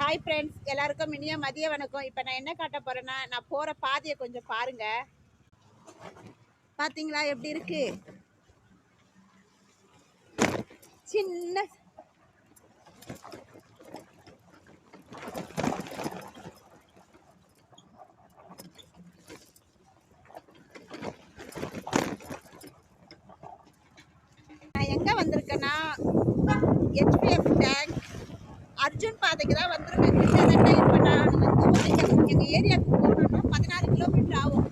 Hi friends, எல்லாருக்கும் இனிய மதிய வணக்கம். இப்போ நான் என்ன காட்ட போறேன்னா, நான் போற பாதையை கொஞ்சம் பாருங்க. பாத்தீங்களா எப்படி இருக்கு? சின்ன நான் எங்க வந்திருக்கேன்னா, HPF டேங்க் அர்ஜுன் பாதைக்கு தான் வந்திருக்கேன். கிட்டத்தட்ட இப்போ நான் வந்து எங்கள் ஏரியாவுக்கு போகணுன்னா 16 கிலோமீட்டர் ஆகும்.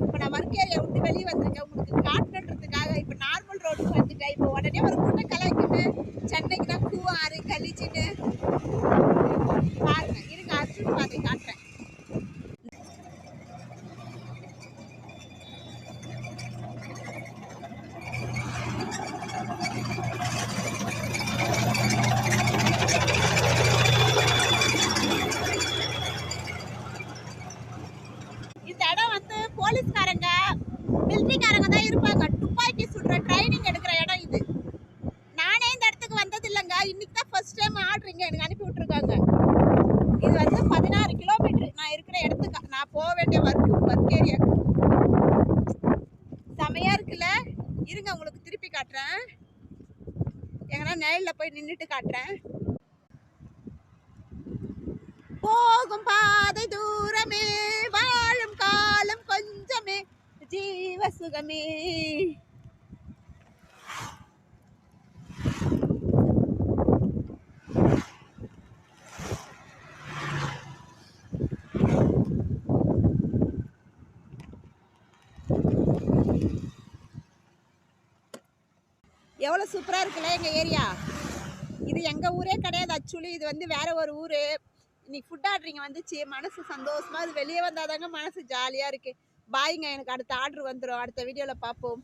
இப்போ நான் ஒர்க் ஏரியா விட்டு வெளியே வந்திருக்கேன். உங்களுக்கு காட்டணுன்றதுக்காக இப்போ நார்மல் ரோடுக்கு வந்துட்டேன். இப்போ உடனே ஒரு கூட்டம் கலாய்க்கிட்டு சென்னைக்கு தான் கூவாறு கழிச்சுன்னு பாருங்க. இருங்க, அர்ஜுன் பாதை காட்டுறேன். இந்த இடம் வந்து போலீஸ்காரங்க மிலிட்ரிக்காரங்க தான் இருப்பாங்க. துப்பாக்கி சுடுற ட்ரைனிங் எடுக்கிற இடம் இது. நானே இந்த இடத்துக்கு வந்தது இல்லைங்க. இன்னைக்கு தான் ஃபர்ஸ்ட் டைம் ஆர்டரிங்க எனக்கு அனுப்பி விட்டுருக்காங்க. இது வந்து 16 கிலோமீட்டர் நான் இருக்கிற இடத்துக்கு, நான் போக வேண்டிய ஒர்க் ஏரியாவுக்கு. செமையா இருக்குல்ல? இருங்க, உங்களுக்கு திருப்பி காட்டுறேன். எங்கன்னா நிழல்ல போய் நின்றுட்டு காட்டுறேன். போகும் பாதை தூரமே, வாழும் காலம் கொஞ்சமே, ஜீவ சுகமே. எவ்வளோ சூப்பராக இருக்குல்ல எங்கள் ஏரியா. இது எங்கள் ஊரே கிடையாது ஆக்சுவலி. இது வந்து வேற ஒரு ஊர். இன்னைக்கு ஃபுட் ஆர்டரிங்க வந்துச்சு. மனசு சந்தோஷமா, அது வெளியே வந்தாதாங்க மனசு ஜாலியாக இருக்குது. பாய்ங்க, எனக்கு அடுத்த ஆர்டர் வந்துடும். அடுத்த வீடியோவில் பார்ப்போம்.